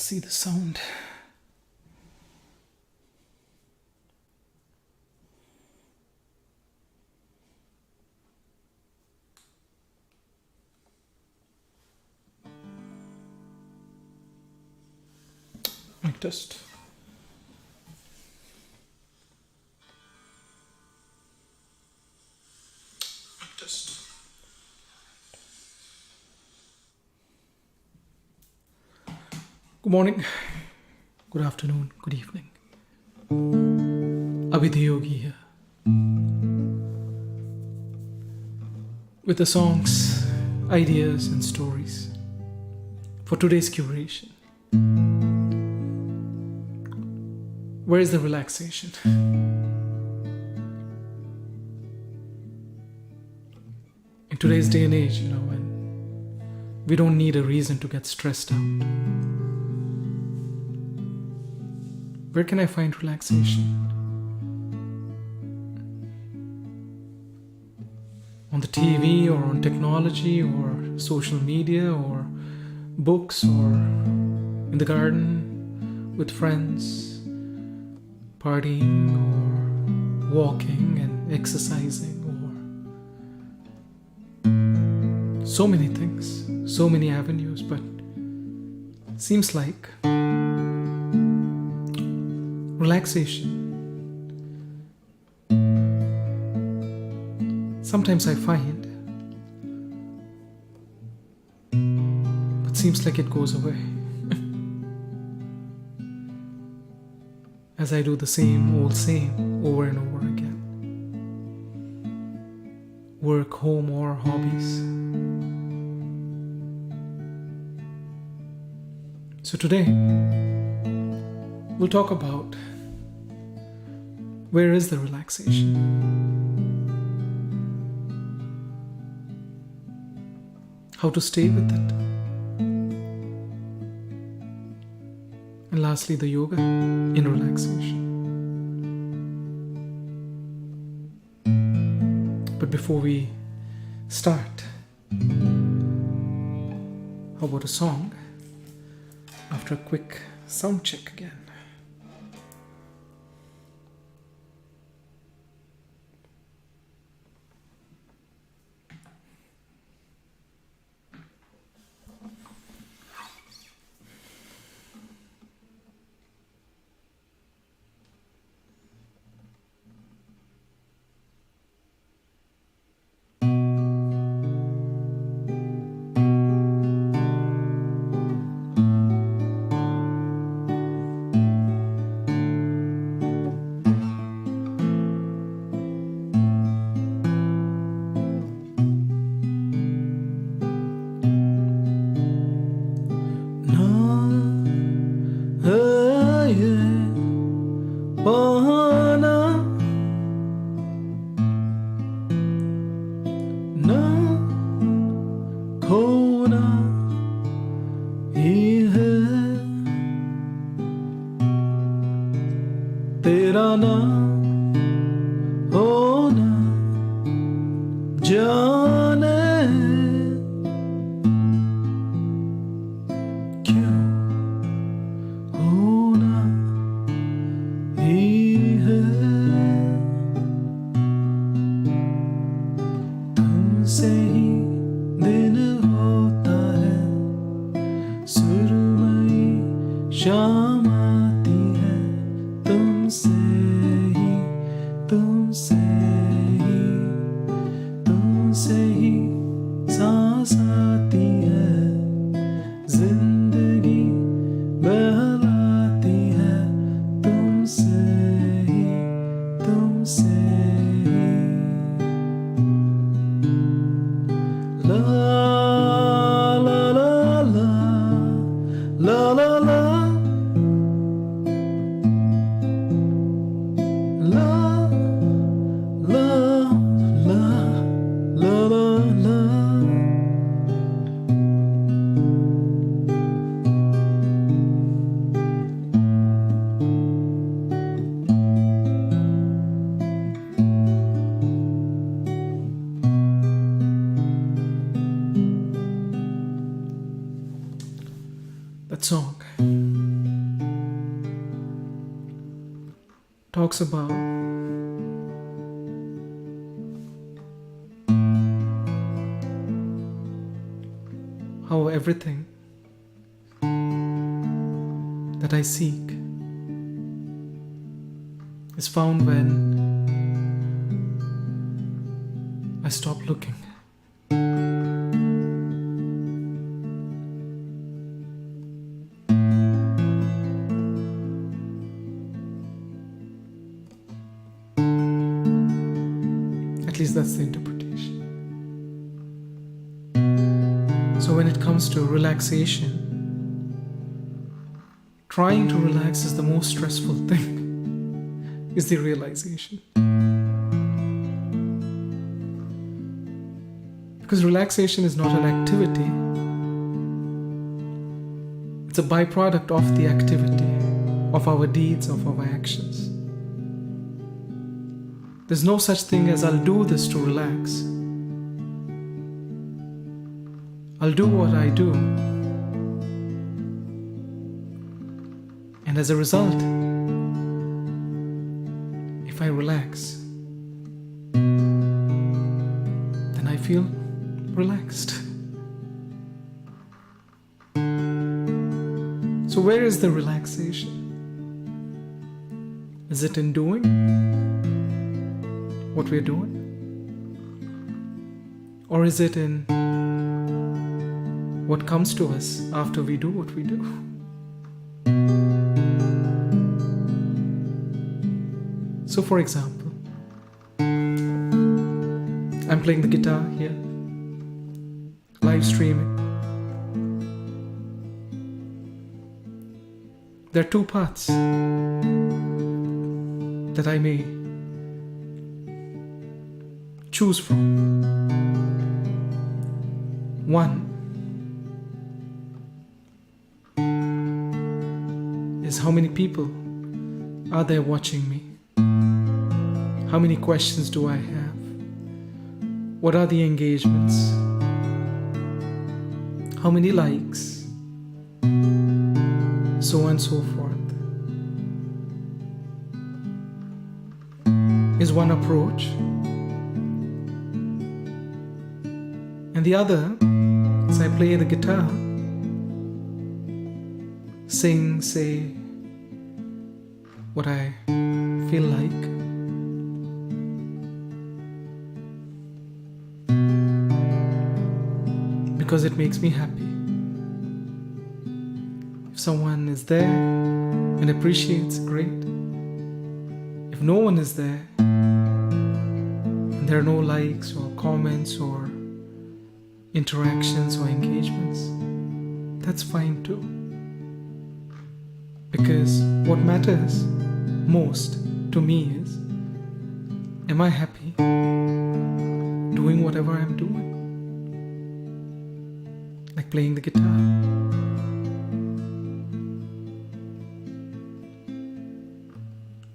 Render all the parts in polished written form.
see the sound. Mic test. Mic test. Good morning, good afternoon, good evening. Abhi DhiYogi here. With the songs, ideas and stories for today's curation. Where is the relaxation? In today's day and age, when we don't need a reason to get stressed out. Where can I find relaxation? On the TV or on technology or social media or books or in the garden with friends, partying or walking and exercising or so many things, so many avenues, but seems like relaxation. Sometimes I find, but seems like it goes away. As I do the same old same over and over again. Work, home, or hobbies. So today, we'll talk about where is the relaxation? How to stay with it? And lastly, the yoga in relaxation. But before we start, how about a song after a quick sound check again? तेरा ना होना जाने क्यों होना ही है तुमसे ही दिन होता है सुरमई शाम आती है तुमसे ही सांस आती है जिंदगी बहलाती है तुमसे ही ला ला ला ला ला ला ला La la la la la la. That song talks about how everything that I seek is found when I stop looking. At least that's the interpretation. So when it comes to relaxation, trying to relax is the most stressful thing, is the realization. Because relaxation is not an activity, it's a byproduct of the activity, of our deeds, of our actions. There's no such thing as I'll do this to relax. I'll do what I do. And as a result, if I relax, then I feel relaxed. So where is the relaxation? Is it in doing what we're doing? Or is it in what comes to us after we do what we do? So for example, I'm playing the guitar here, live streaming. There are two paths that I may choose from. One is how many people are there watching me? How many questions do I have? What are the engagements? How many likes? So on and so forth. Is one approach. And the other is I play the guitar, sing, say what I feel like. Because it makes me happy. If someone is there and appreciates, great. If no one is there, and there are no likes or comments or interactions or engagements, that's fine too. Because what matters most to me is, am I happy doing whatever I'm doing? Like playing the guitar.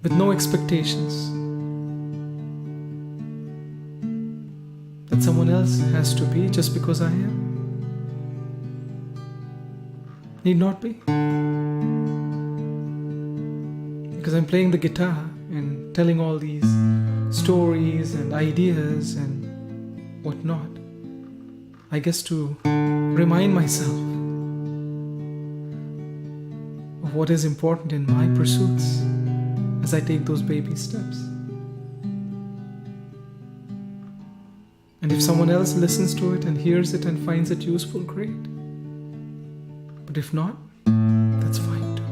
With no expectations that someone else has to be just because I am. Need not be. Because I'm playing the guitar and telling all these stories and ideas and whatnot. I guess to remind myself of what is important in my pursuits as I take those baby steps. And if someone else listens to it and hears it and finds it useful, great. But if not, that's fine too.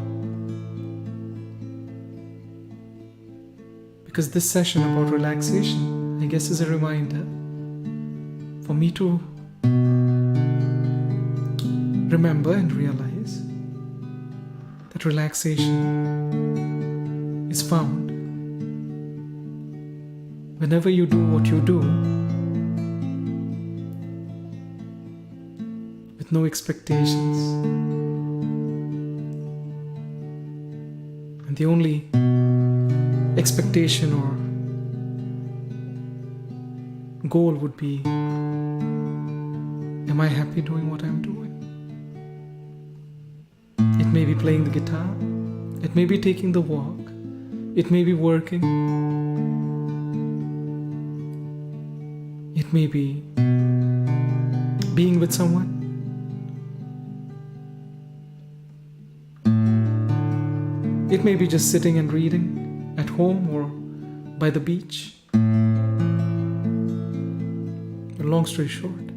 Because this session about relaxation, I guess, is a reminder for me to remember and realize that relaxation is found whenever you do what you do with no expectations, and the only expectation or goal would be, am I happy doing what I'm doing? It may be playing the guitar, it may be taking the walk, It may be working. It may be being with someone. It may be just sitting and reading at home or by the beach. But long story short,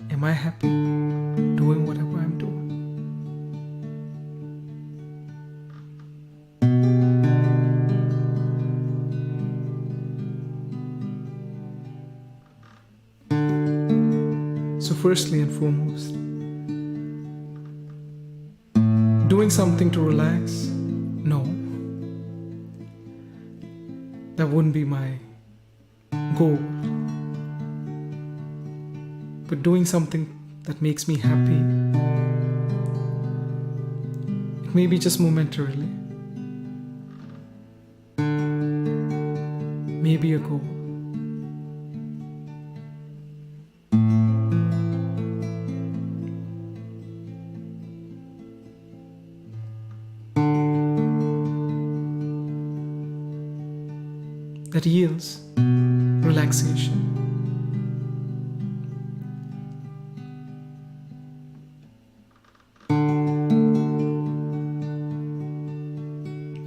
am I happy doing whatever I'm doing? So firstly and foremost, doing something to relax? No. That wouldn't be my goal. But doing something that makes me happy, it may be just momentarily, maybe a goal. That yields relaxation.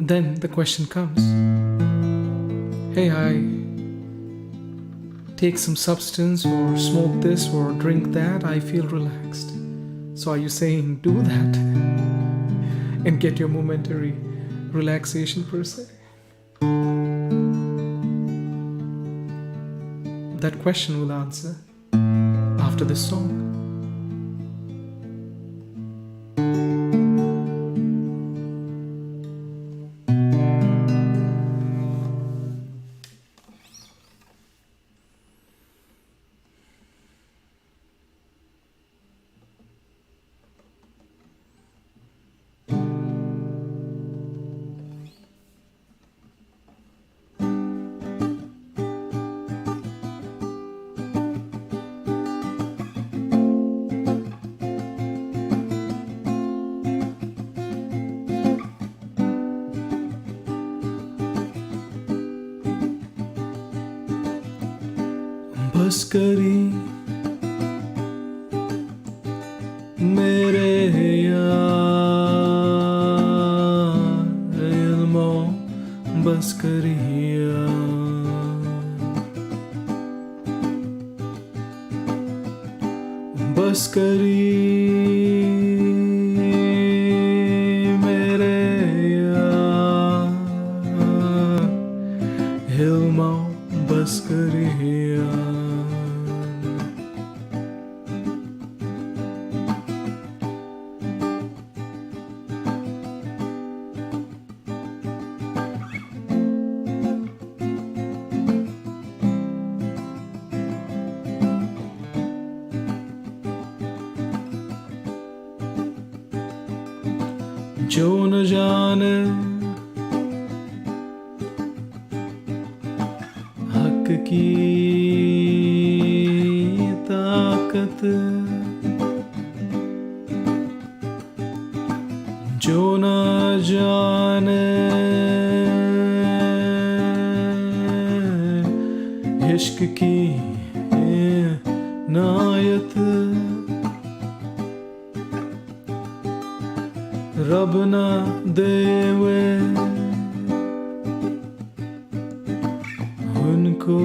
Then the question comes, hey, I take some substance or smoke this or drink that, I feel relaxed. So are you saying do that and get your momentary relaxation per se? That question will answer after this song. बस करी मेरे यार Elmo बस करी बस करी मेरे यार इल्मो बस करी जो न जाने हक की ताकत, जो न जाने इश्क की नायत, रब ना देवे उनको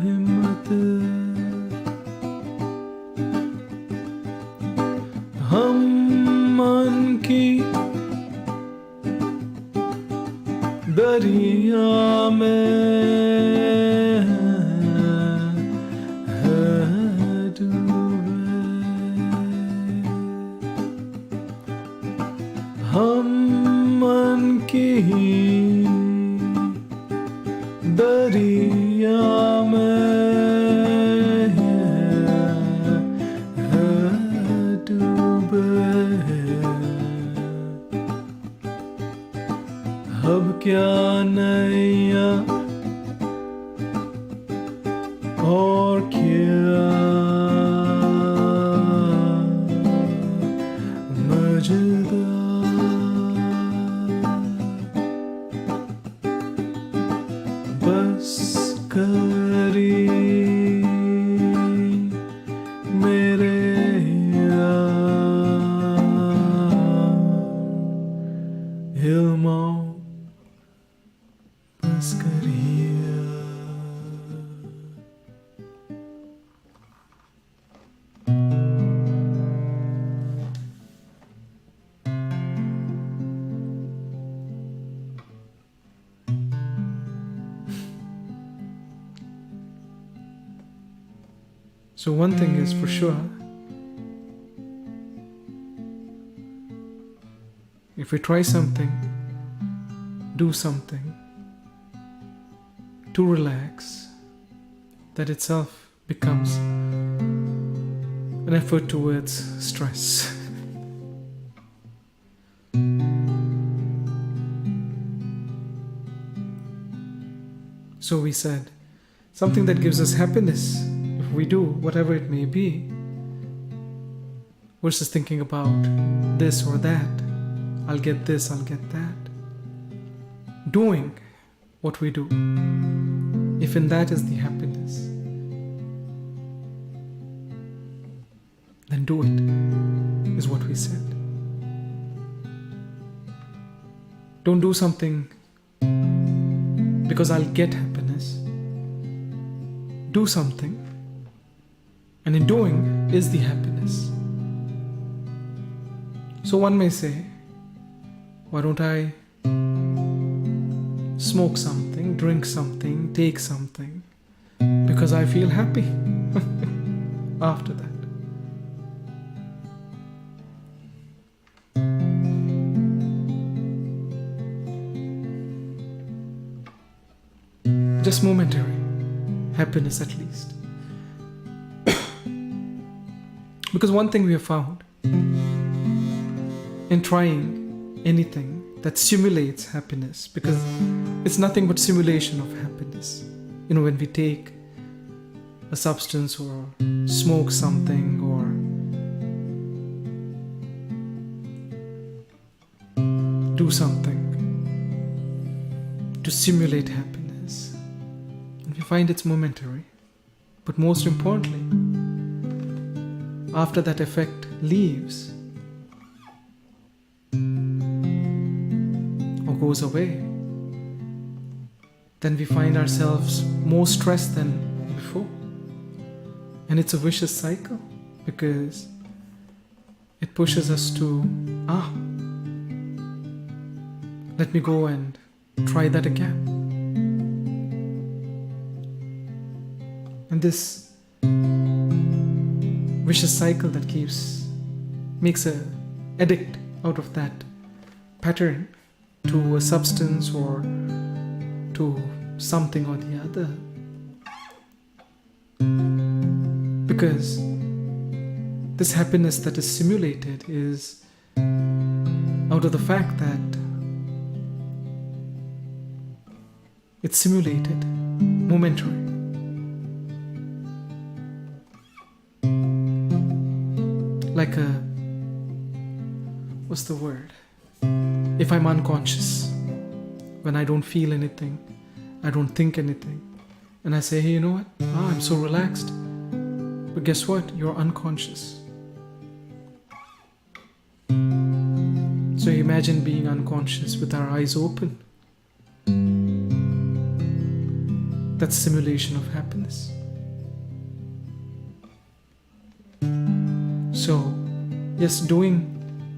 हिम्मत, हम मन की दरिया में हम मन की दरिया में डूबे, अब क्या नैया और क्या मजेदार। So one thing is for sure, if we try something, do something to relax, that itself becomes an effort towards stress. So we said, something that gives us happiness, if we do whatever it may be, versus thinking about this or that, I'll get this, I'll get that. Doing what we do, if in that is the happiness, then do it, is what we said. Don't do something because I'll get happiness. Do something, and in doing is the happiness. So one may say, why don't I smoke something, drink something, take something, because I feel happy after that. Just momentary happiness at least. Because one thing we have found in trying anything that simulates happiness, because it's nothing but simulation of happiness. You know, when we take a substance or smoke something or do something to simulate happiness, and we find it's momentary. But most importantly, after that effect leaves or goes away, then we find ourselves more stressed than before. And it's a vicious cycle, because it pushes us to, let me go and try that again. And this vicious cycle that makes a addict out of that pattern to a substance or to something or the other. Because this happiness that is simulated is out of the fact that it's simulated, momentary. Like what's the word? If I'm unconscious, when I don't feel anything, I don't think anything, and I say, hey, you know what? I'm so relaxed. But guess what? You're unconscious. So imagine being unconscious with our eyes open. That's simulation of happiness. So, yes, doing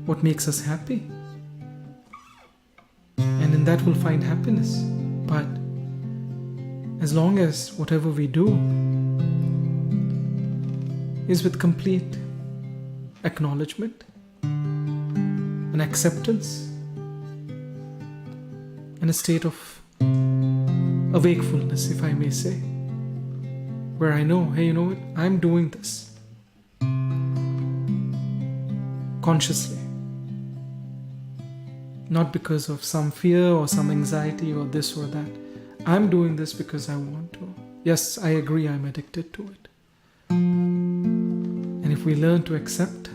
what makes us happy, and in that we'll find happiness. But as long as whatever we do is with complete acknowledgement and acceptance and a state of awakefulness, if I may say, where I know, hey, you know what, I'm doing this consciously, not because of some fear or some anxiety or this or that. I'm doing this because I want to. Yes, I agree, I'm addicted to it. And if we learn to accept,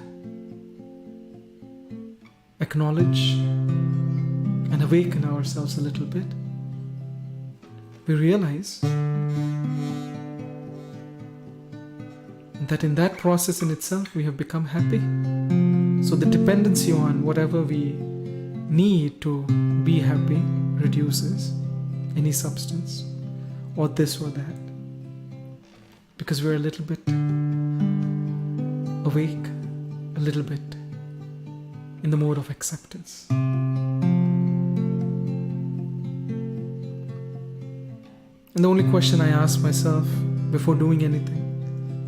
acknowledge, and awaken ourselves a little bit, we realize that in that process in itself we have become happy. So the dependency on whatever we need to be happy reduces, any substance or this or that, because we're a little bit awake, a little bit in the mode of acceptance. And the only question I ask myself before doing anything,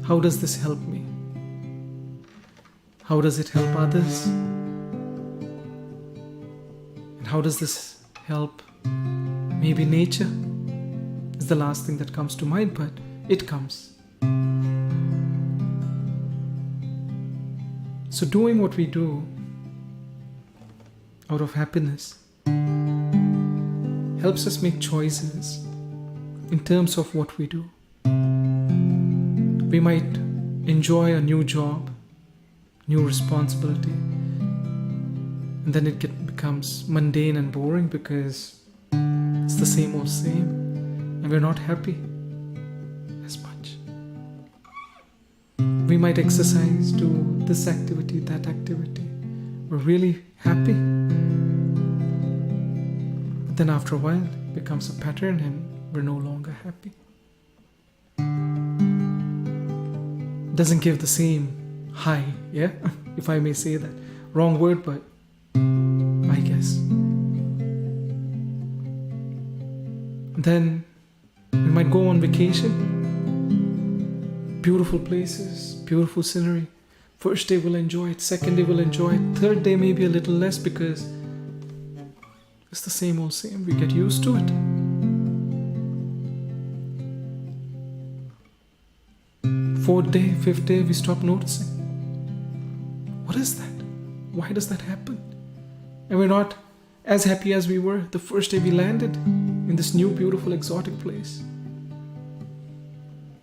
how does this help me? How does it help others? And how does this help maybe nature? Is the last thing that comes to mind, but it comes. So doing what we do out of happiness helps us make choices in terms of what we do. We might enjoy a new job, new responsibility, and then it becomes mundane and boring because it's the same old same, and we're not happy as much. We might exercise, do this activity, that activity. We're really happy. But then after a while, it becomes a pattern and we're no longer happy. It doesn't give the same high, yeah? If I may say that. Wrong word, but I guess. Then we might go on vacation. Beautiful places, beautiful scenery. First day we'll enjoy it, second day we'll enjoy it, third day maybe a little less because it's the same old same. We get used to it. Fourth day, fifth day, we stop noticing. What is that? Why does that happen? And we're not as happy as we were the first day we landed in this new, beautiful, exotic place.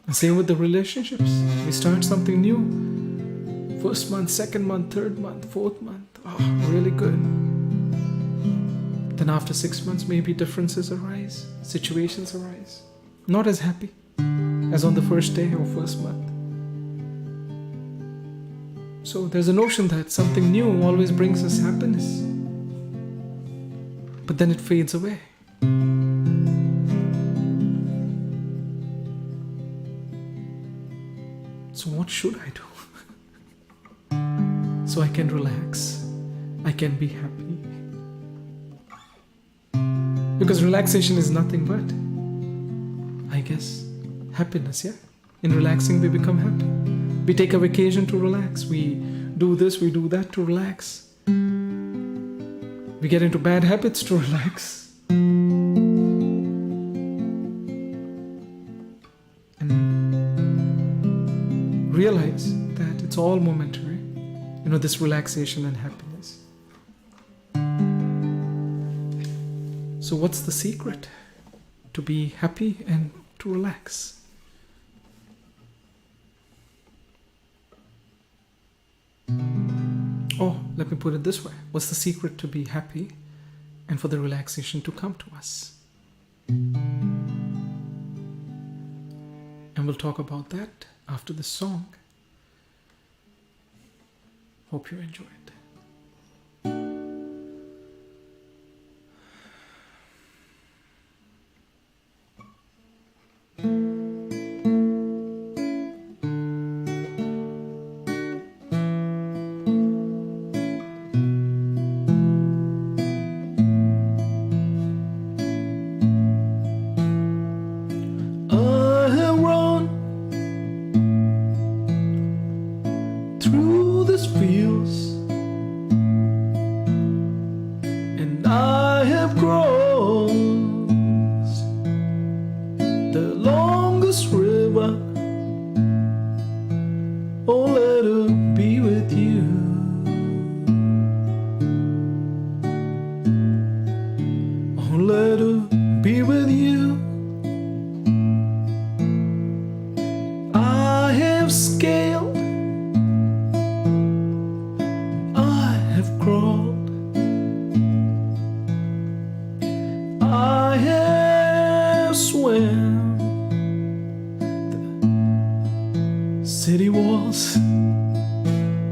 And same with the relationships. We start something new. First month, second month, third month, fourth month. Oh, really good. Then after 6 months, maybe differences arise, situations arise. Not as happy as on the first day or first month. So there's a notion that something new always brings us happiness. But then it fades away. So what should I do? So I can relax, I can be happy. Because relaxation is nothing but, I guess, happiness, yeah? In relaxing we become happy. We take a vacation to relax, we do this, we do that to relax. We get into bad habits to relax. And realize that it's all momentary. You know, this relaxation and happiness. So what's the secret to be happy and to relax? Oh, let me put it this way. What's the secret to be happy and for the relaxation to come to us? And we'll talk about that after this song. Hope you enjoy it. I have run through these fields, and I have crossed the longest river, only to be with you. Only to be with you. I have scaled, I have crawled, I have swam the city walls,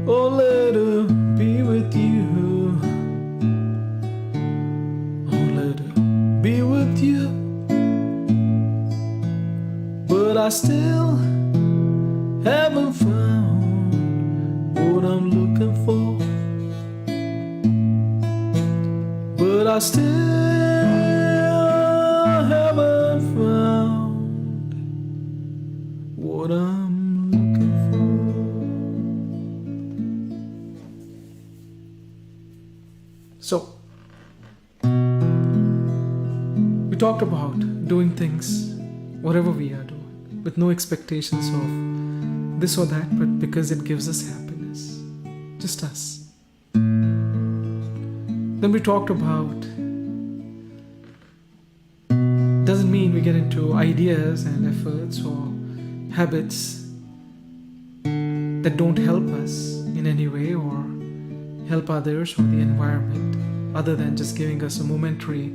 only to be with you. Only to be with you. But I still haven't found what I'm looking for. But I still haven't found what I'm looking So, we talked about doing things, whatever we are doing, with no expectations of this or that, but because it gives us happiness. Just us. Then we talked about, doesn't mean we get into ideas and efforts or habits that don't help us in any way or help others or the environment, other than just giving us a momentary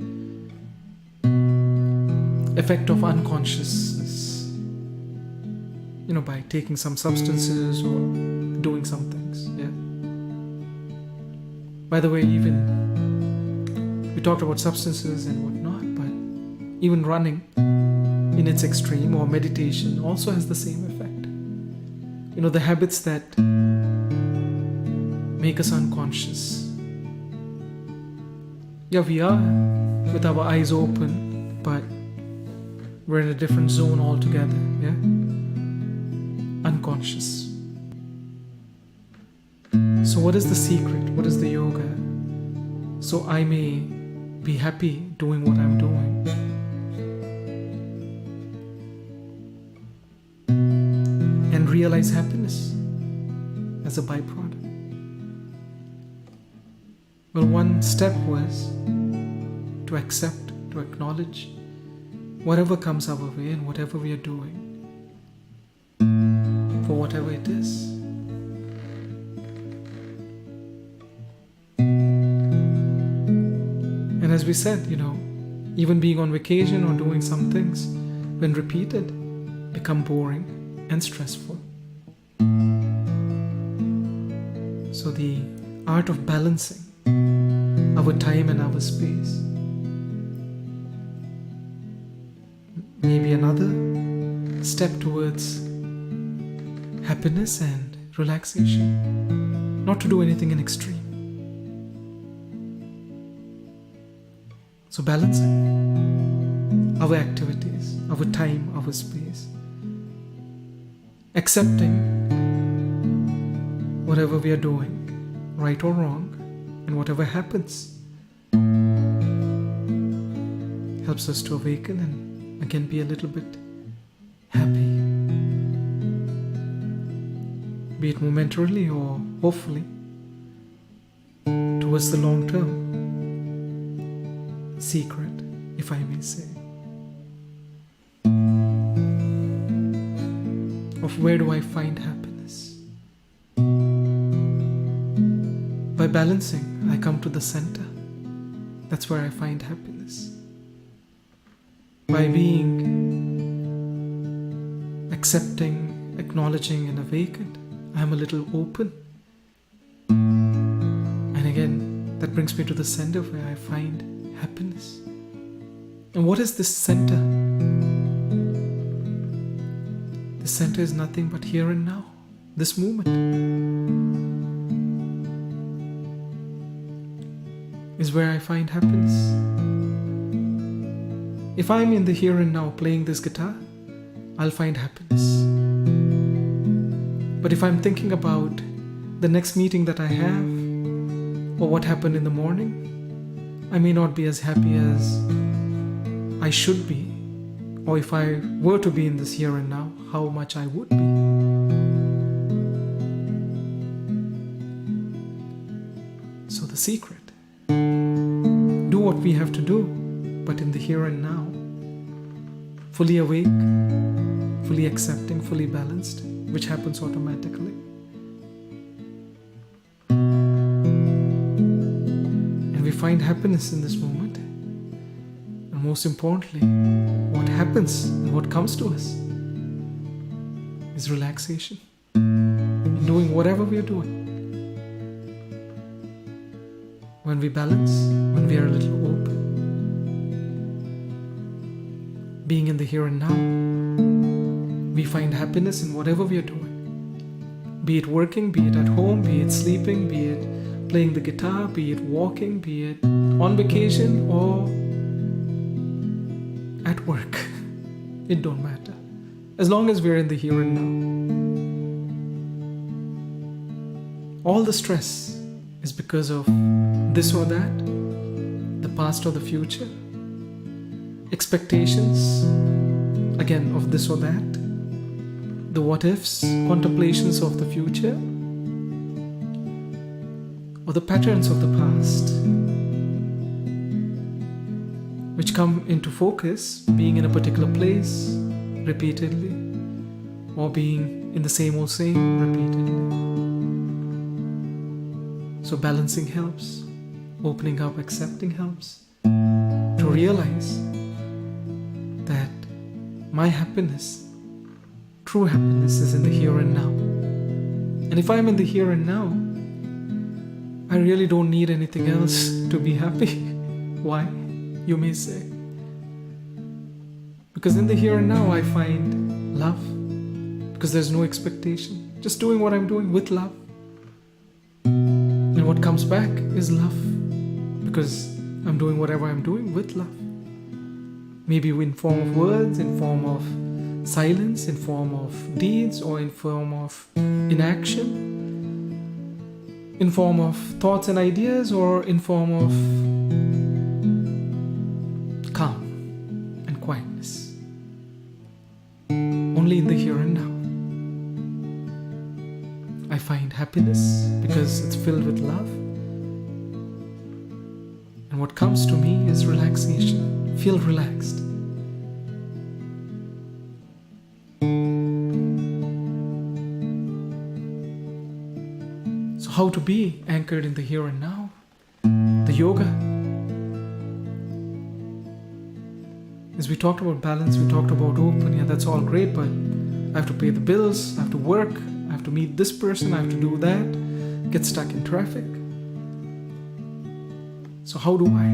effect of unconsciousness, by taking some substances or doing some things. Yeah. By the way, even we talked about substances and whatnot, but even running in its extreme or meditation also has the same effect. The habits that make us unconscious. Yeah, we are with our eyes open, but we're in a different zone altogether. Yeah, unconscious. So what is the secret? What is the yoga? So I may be happy doing what I'm doing. And realize happiness as a byproduct. Well, one step was to accept, to acknowledge whatever comes our way and whatever we are doing, for whatever it is. And as we said, even being on vacation or doing some things, when repeated, become boring and stressful. So the art of balancing our time and our space may be another step towards happiness and relaxation. Not to do anything in extreme. So balancing our activities, our time, our space. Accepting whatever we are doing, right or wrong, and whatever happens helps us to awaken and again be a little bit happy. Be it momentarily or hopefully towards the long term secret, if I may say, of where do I find happiness. By balancing, I come to the center. That's where I find happiness. By being accepting, acknowledging, and awakened, I am a little open. And again, that brings me to the center where I find happiness. And what is this center? The center is nothing but here and now, this moment. Is where I find happiness. If I'm in the here and now playing this guitar, I'll find happiness. But if I'm thinking about the next meeting that I have, or what happened in the morning, I may not be as happy as I should be. Or if I were to be in this here and now, how much I would be. So the secret. Do what we have to do, but in the here and now. Fully awake, fully accepting, fully balanced, which happens automatically. And we find happiness in this moment. And most importantly, what happens and what comes to us is relaxation. In doing whatever we are doing. When we balance, when we are a little open, being in the here and now, we find happiness in whatever we are doing. Be it working, be it at home, be it sleeping, be it playing the guitar, be it walking, be it on vacation or at work. It don't matter. As long as we're in the here and now. All the stress is because of this or that, the past or the future, expectations, again, of this or that, the what ifs, contemplations of the future, or the patterns of the past, which come into focus being in a particular place repeatedly, or being in the same old same repeatedly. So balancing helps, opening up, accepting helps, to realize that my happiness, true happiness, is in the here and now. And if I'm in the here and now, I really don't need anything else to be happy. Why? You may say. Because in the here and now I find love. Because there's no expectation. Just doing what I'm doing with love. And what comes back is love. Because I'm doing whatever I'm doing with love. Maybe in form of words, in form of silence, in form of deeds, or in form of inaction, in form of thoughts and ideas, or in form of calm and quietness. Only in the here and now I find happiness, because it's filled with love. And what comes to me is relaxation. Feel relaxed. So how to be anchored in the here and now? The yoga. As we talked about balance, we talked about open. Yeah, that's all great, but I have to pay the bills, I have to work, I have to meet this person, I have to do that, get stuck in traffic. So how do I?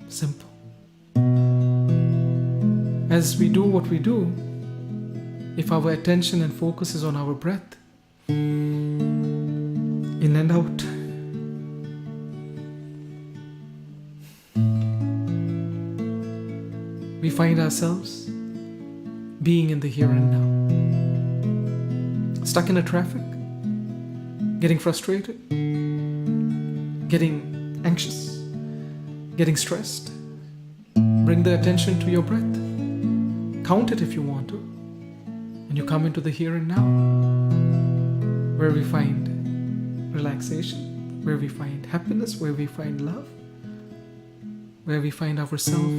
Simple. As we do what we do, if our attention and focus is on our breath, in and out, we find ourselves being in the here and now. Stuck in a traffic, getting frustrated, getting anxious, getting stressed. Bring the attention to your breath. Count it if you want to. And you come into the here and now, where we find relaxation, where we find happiness, where we find love, where we find ourselves.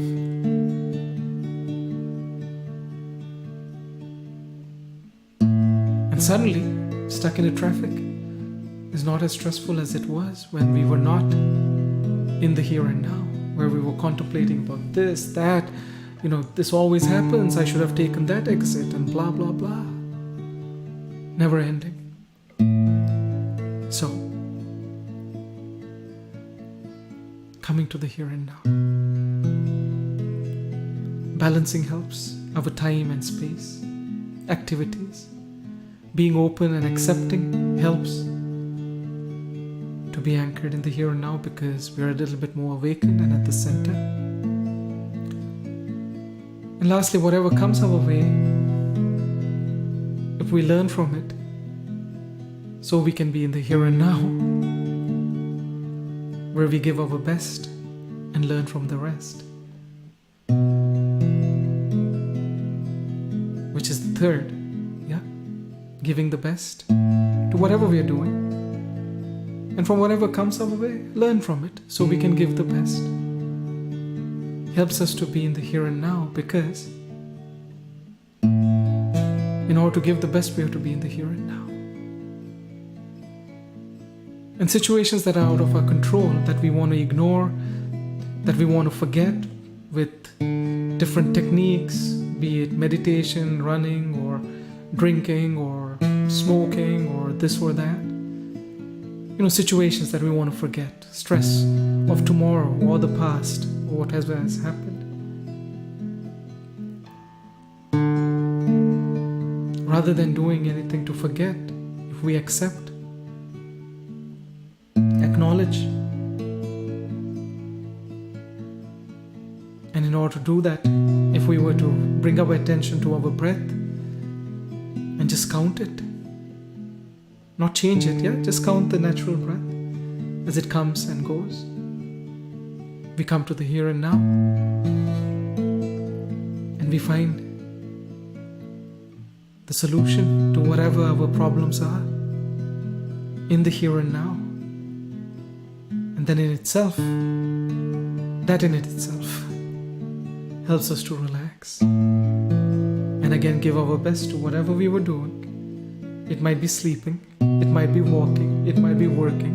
And suddenly, stuck in a traffic is not as stressful as it was when we were not in the here and now, where we were contemplating about this, that, this always happens, I should have taken that exit, and blah, blah, blah. Never ending. So, coming to the here and now. Balancing helps our time and space, activities. Being open and accepting helps to be anchored in the here and now, because we're a little bit more awakened and at the center. And lastly, whatever comes our way, if we learn from it, so we can be in the here and now, where we give our best and learn from the rest. Which is the third, giving the best to whatever we are doing. And from whatever comes our way, learn from it so we can give the best. Helps us to be in the here and now, because in order to give the best, we have to be in the here and now. And situations that are out of our control, that we want to ignore, that we want to forget with different techniques, be it meditation, running, or drinking, or smoking, or this or that. Situations that we want to forget, stress of tomorrow or the past or what has happened. Rather than doing anything to forget, if we accept, acknowledge, and in order to do that, if we were to bring our attention to our breath and just count it, not change it, yeah? Just count the natural breath as it comes and goes. We come to the here and now, and we find the solution to whatever our problems are in the here and now. And then in itself, that in itself helps us to relax and again give our best to whatever we were doing. It might be sleeping, it might be walking, it might be working,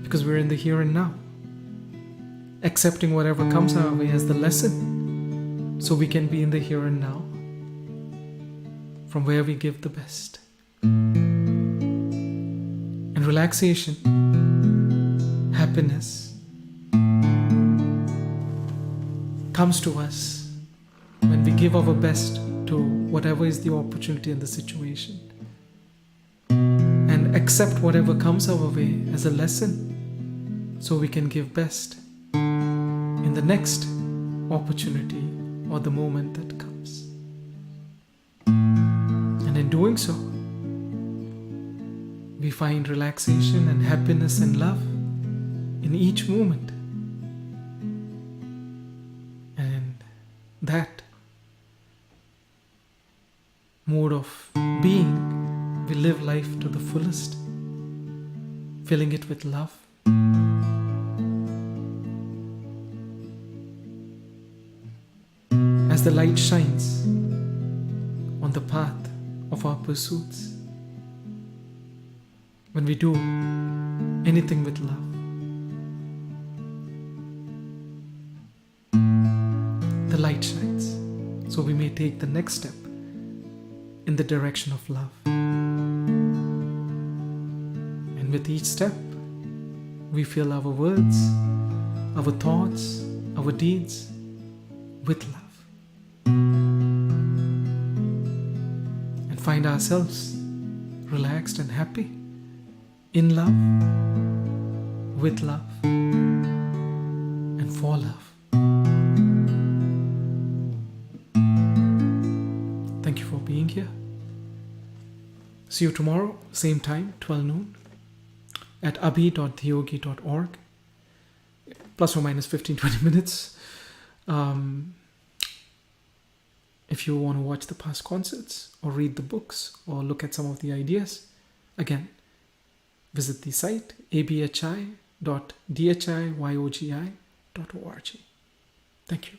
because we're in the here and now, accepting whatever comes our way as the lesson, so we can be in the here and now, from where we give the best. And relaxation, happiness, comes to us when we give our best to whatever is the opportunity and the situation, and accept whatever comes our way as a lesson, so we can give best in the next opportunity or the moment that comes. And in doing so, we find relaxation and happiness and love in each moment. And that mode of being, we live life to the fullest, filling it with love. As the light shines on the path of our pursuits, when we do anything with love, the light shines, so we may take the next step in the direction of love. And with each step, we fill our words, our thoughts, our deeds with love, and find ourselves relaxed and happy, in love, with love, and for love. Thank you for being here. See you tomorrow, same time, 12 noon, at abhi.dhiyogi.org, plus or minus 15-20 minutes. If you want to watch the past concerts or read the books or look at some of the ideas, again, visit the site abhi.dhiyogi.org. Thank you.